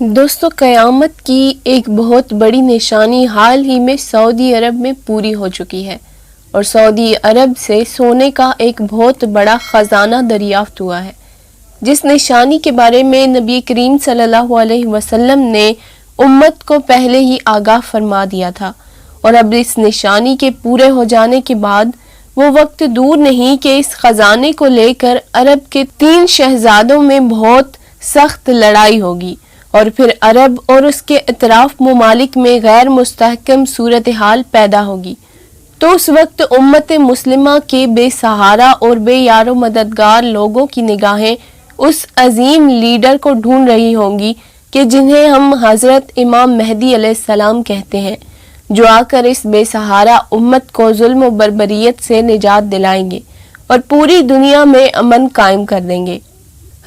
دوستو، قیامت کی ایک بہت بڑی نشانی حال ہی میں سعودی عرب میں پوری ہو چکی ہے اور سعودی عرب سے سونے کا ایک بہت بڑا خزانہ دریافت ہوا ہے، جس نشانی کے بارے میں نبی کریم صلی اللہ علیہ وسلم نے امت کو پہلے ہی آگاہ فرما دیا تھا، اور اب اس نشانی کے پورے ہو جانے کے بعد وہ وقت دور نہیں کہ اس خزانے کو لے کر عرب کے 3 شہزادوں میں بہت سخت لڑائی ہوگی، اور پھر عرب اور اس کے اطراف ممالک میں غیر مستحکم صورتحال پیدا ہوگی۔ تو اس وقت امت مسلمہ کے بے سہارا اور بے یار و مددگار لوگوں کی نگاہیں اس عظیم لیڈر کو ڈھونڈ رہی ہوں گی کہ جنہیں ہم حضرت امام مہدی علیہ السلام کہتے ہیں، جو آ کر اس بے سہارا امت کو ظلم و بربریت سے نجات دلائیں گے اور پوری دنیا میں امن قائم کر دیں گے۔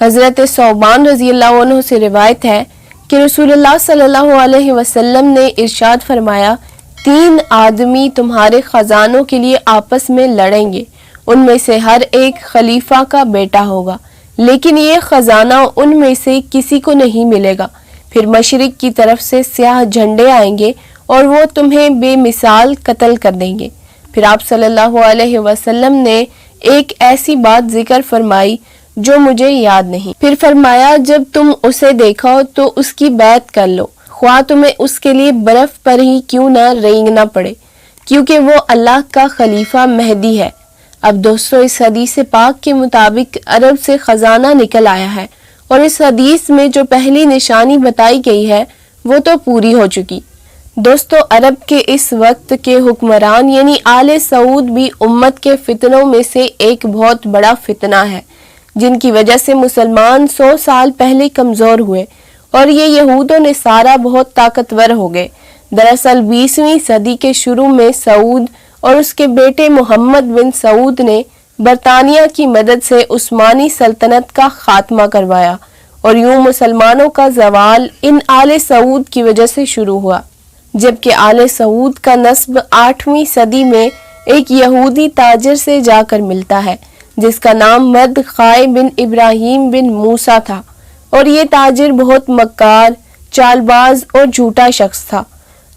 حضرت ثوبان رضی اللہ عنہ سے روایت ہے کہ رسول اللہ صلی اللہ علیہ وسلم نے ارشاد فرمایا، 3 آدمی تمہارے خزانوں کے لیے آپس میں لڑیں گے، ان میں سے ہر ایک خلیفہ کا بیٹا ہوگا، لیکن یہ خزانہ ان میں سے کسی کو نہیں ملے گا۔ پھر مشرق کی طرف سے سیاہ جھنڈے آئیں گے اور وہ تمہیں بے مثال قتل کر دیں گے۔ پھر آپ صلی اللہ علیہ وسلم نے ایک ایسی بات ذکر فرمائی جو مجھے یاد نہیں۔ پھر فرمایا، جب تم اسے دیکھو تو اس کی بیعت کر لو، خواہ تمہیں اس کے لیے برف پر ہی کیوں نہ رینگنا پڑے، کیونکہ وہ اللہ کا خلیفہ مہدی ہے۔ اب دوستو، اس حدیث پاک کے مطابق عرب سے خزانہ نکل آیا ہے، اور اس حدیث میں جو پہلی نشانی بتائی گئی ہے وہ تو پوری ہو چکی۔ دوستو، عرب کے اس وقت کے حکمران یعنی آل سعود بھی امت کے فتنوں میں سے ایک بہت بڑا فتنہ ہے، جن کی وجہ سے مسلمان 100 سال پہلے کمزور ہوئے اور یہ یہود و نصارہ بہت طاقتور ہو گئے۔ دراصل 20ویں صدی کے شروع میں سعود اور اس کے بیٹے محمد بن سعود نے برطانیہ کی مدد سے عثمانی سلطنت کا خاتمہ کروایا، اور یوں مسلمانوں کا زوال ان آل سعود کی وجہ سے شروع ہوا، جبکہ آل سعود کا نسب 8ویں صدی میں ایک یہودی تاجر سے جا کر ملتا ہے جس کا نام مردخائے بن ابراہیم بن موسیٰ تھا، اور یہ تاجر بہت مکار، چال باز اور جھوٹا شخص تھا۔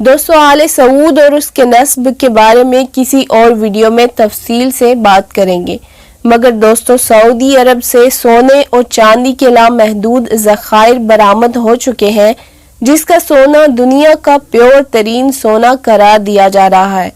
دوستو، آل سعود اور اس کے نسب کے بارے میں کسی اور ویڈیو میں تفصیل سے بات کریں گے، مگر دوستو، سعودی عرب سے سونے اور چاندی کے لامحدود ذخائر برآمد ہو چکے ہیں، جس کا سونا دنیا کا پیور ترین سونا قرار دیا جا رہا ہے،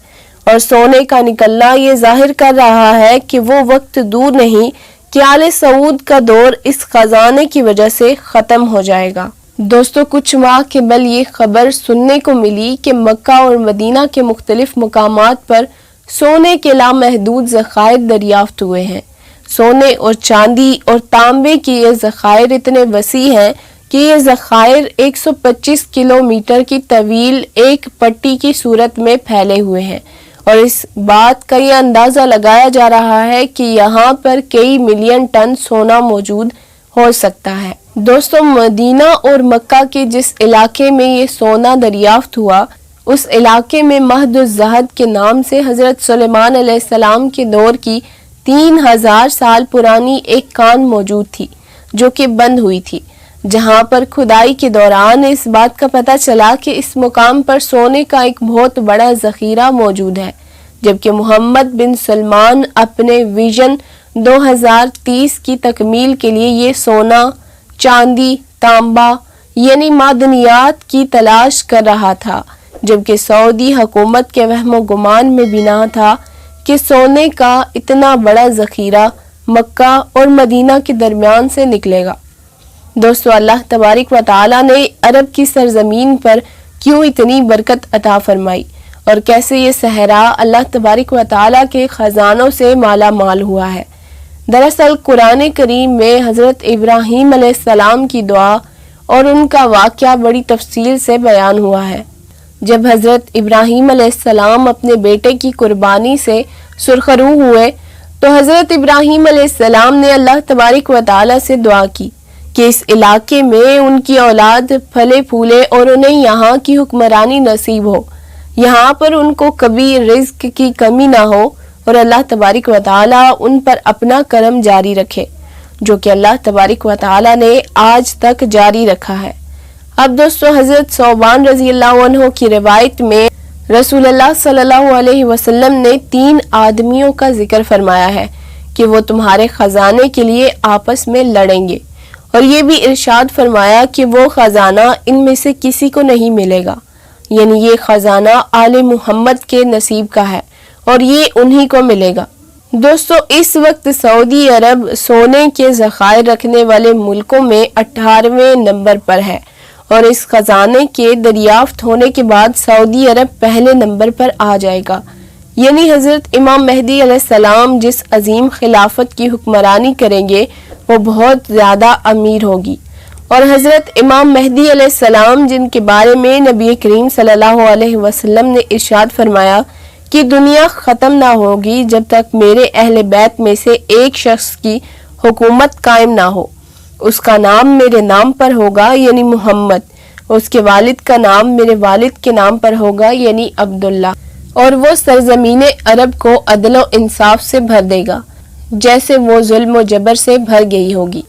اور سونے کا نکلنا یہ ظاہر کر رہا ہے کہ وہ وقت دور نہیں کہ آل سعود کا دور اس خزانے کی وجہ سے ختم ہو جائے گا۔ دوستو، کچھ ماہ قبل یہ خبر سننے کو ملی کہ مکہ اور مدینہ کے مختلف مقامات پر سونے کے لامحدود ذخائر دریافت ہوئے ہیں۔ سونے اور چاندی اور تانبے کی یہ ذخائر اتنے وسیع ہیں کہ یہ ذخائر 125 کلومیٹر کی طویل ایک پٹی کی صورت میں پھیلے ہوئے ہیں، اور اس بات کا یہ اندازہ لگایا جا رہا ہے کہ یہاں پر کئی ملین ٹن سونا موجود ہو سکتا ہے۔ دوستو، مدینہ اور مکہ کے جس علاقے میں یہ سونا دریافت ہوا، اس علاقے میں مہد الزہد کے نام سے حضرت سلیمان علیہ السلام کے دور کی 3000 سال پرانی ایک کان موجود تھی جو کہ بند ہوئی تھی، جہاں پر کھدائی کے دوران اس بات کا پتہ چلا کہ اس مقام پر سونے کا ایک بہت بڑا ذخیرہ موجود ہے، جبکہ محمد بن سلمان اپنے ویژن 2030 کی تکمیل کے لیے یہ سونا، چاندی، تانبا یعنی معدنیات کی تلاش کر رہا تھا، جبکہ سعودی حکومت کے وہم و گمان میں بنا تھا کہ سونے کا اتنا بڑا ذخیرہ مکہ اور مدینہ کے درمیان سے نکلے گا۔ دوستو، اللہ تبارک و تعالیٰ نے عرب کی سرزمین پر کیوں اتنی برکت عطا فرمائی، اور کیسے یہ صحرا اللہ تبارک و تعالیٰ کے خزانوں سے مالا مال ہوا ہے۔ دراصل قرآن کریم میں حضرت ابراہیم علیہ السلام کی دعا اور ان کا واقعہ بڑی تفصیل سے بیان ہوا ہے۔ جب حضرت ابراہیم علیہ السلام اپنے بیٹے کی قربانی سے سرخرو ہوئے تو حضرت ابراہیم علیہ السلام نے اللہ تبارک و تعالیٰ سے دعا کی کہ اس علاقے میں ان کی اولاد پھلے پھولے اور انہیں یہاں کی حکمرانی نصیب ہو، یہاں پر ان کو کبھی رزق کی کمی نہ ہو، اور اللہ تبارک و تعالیٰ ان پر اپنا کرم جاری رکھے، جو کہ اللہ تبارک و تعالیٰ نے آج تک جاری رکھا ہے۔ اب دوستو حضرت ثوبان رضی اللہ عنہ کی روایت میں رسول اللہ صلی اللہ علیہ وسلم نے 3 آدمیوں کا ذکر فرمایا ہے کہ وہ تمہارے خزانے کے لیے آپس میں لڑیں گے، اور یہ بھی ارشاد فرمایا کہ وہ خزانہ ان میں سے کسی کو نہیں ملے گا، یعنی یہ خزانہ آل محمد کے نصیب کا ہے اور یہ انہی کو ملے گا۔ دوستو اس وقت سعودی عرب سونے کے ذخائر رکھنے والے ملکوں میں 18ویں نمبر پر ہے، اور اس خزانے کے دریافت ہونے کے بعد سعودی عرب پہلے نمبر پر آ جائے گا، یعنی حضرت امام مہدی علیہ السلام جس عظیم خلافت کی حکمرانی کریں گے وہ بہت زیادہ امیر ہوگی، اور حضرت امام مہدی علیہ السلام جن کے بارے میں نبی کریم صلی اللہ علیہ وسلم نے ارشاد فرمایا کہ دنیا ختم نہ ہوگی جب تک میرے اہل بیت میں سے ایک شخص کی حکومت قائم نہ ہو، اس کا نام میرے نام پر ہوگا یعنی محمد، اس کے والد کا نام میرے والد کے نام پر ہوگا یعنی عبداللہ، اور وہ سرزمین عرب کو عدل و انصاف سے بھر دے گا جیسے وہ ظلم و جبر سے بھر گئی ہوگی۔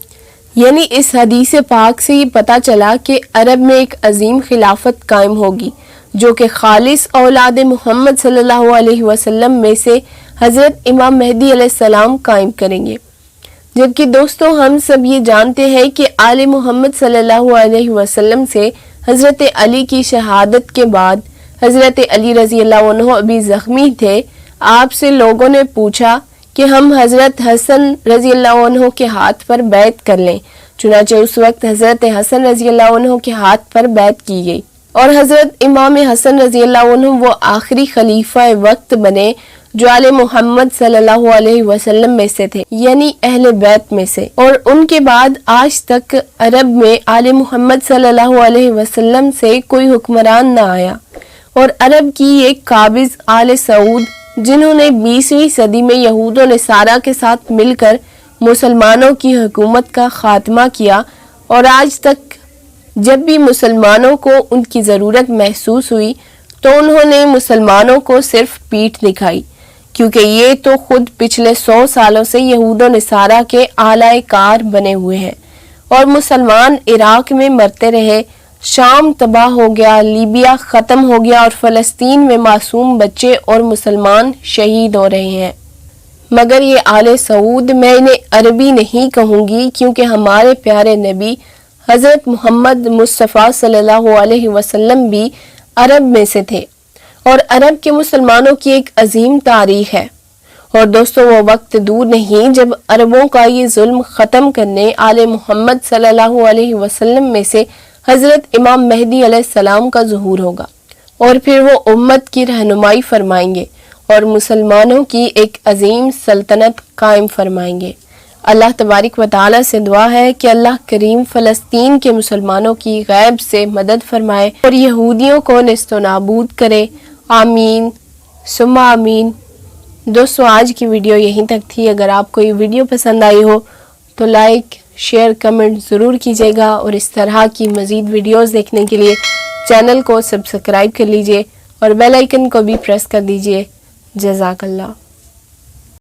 یعنی اس حدیث پاک سے یہ پتہ چلا کہ عرب میں ایک عظیم خلافت قائم ہوگی جو کہ خالص اولاد محمد صلی اللہ علیہ وسلم میں سے حضرت امام مہدی علیہ السلام قائم کریں گے، جبکہ دوستو ہم سب یہ جانتے ہیں کہ آل محمد صلی اللہ علیہ وسلم سے حضرت علی کی شہادت کے بعد حضرت علی رضی اللہ عنہ ابھی زخمی تھے، آپ سے لوگوں نے پوچھا کہ ہم حضرت حسن رضی اللہ عنہ کے ہاتھ پر بیعت کر لیں، چنانچہ اس وقت حضرت حسن رضی اللہ عنہ کے ہاتھ پر بیعت کی گئی، اور حضرت امام حسن رضی اللہ عنہ وہ آخری خلیفہ وقت بنے جو آل محمد صلی اللہ علیہ وسلم میں سے تھے، یعنی اہل بیت میں سے، اور ان کے بعد آج تک عرب میں آل محمد صلی اللہ علیہ وسلم سے کوئی حکمران نہ آیا، اور عرب کی ایک قابض آل سعود جنہوں نے 20ویں صدی میں یہود و نصارہ کے ساتھ مل کر مسلمانوں کی حکومت کا خاتمہ کیا، اور آج تک جب بھی مسلمانوں کو ان کی ضرورت محسوس ہوئی تو انہوں نے مسلمانوں کو صرف پیٹھ دکھائی، کیونکہ یہ تو خود پچھلے 100 سالوں سے یہود و نصارہ کے اعلی کار بنے ہوئے ہیں، اور مسلمان عراق میں مرتے رہے، شام تباہ ہو گیا، لیبیا ختم ہو گیا، اور فلسطین میں معصوم بچے اور مسلمان شہید ہو رہے ہیں۔ مگر یہ آل سعود میں انہیں عربی نہیں کہوں گی، کیونکہ ہمارے پیارے نبی حضرت محمد مصطفیٰ صلی اللہ علیہ وسلم بھی عرب میں سے تھے، اور عرب کے مسلمانوں کی ایک عظیم تاریخ ہے، اور دوستو وہ وقت دور نہیں جب عربوں کا یہ ظلم ختم کرنے آل محمد صلی اللہ علیہ وسلم میں سے حضرت امام مہدی علیہ السلام کا ظہور ہوگا، اور پھر وہ امت کی رہنمائی فرمائیں گے اور مسلمانوں کی ایک عظیم سلطنت قائم فرمائیں گے۔ اللہ تبارک و تعالی سے دعا ہے کہ اللہ کریم فلسطین کے مسلمانوں کی غیب سے مدد فرمائے اور یہودیوں کو نیست و نابود کرے، آمین ثم آمین۔ دوستو آج کی ویڈیو یہیں تک تھی۔ اگر آپ کو یہ ویڈیو پسند آئی ہو تو لائک، شیئر، کمنٹ ضرور کیجیے گا، اور اس طرح کی مزید ویڈیوز دیکھنے کے لیے چینل کو سبسکرائب کر لیجیے اور بیل آئیکن کو بھی پریس کر دیجیے۔ جزاک اللہ۔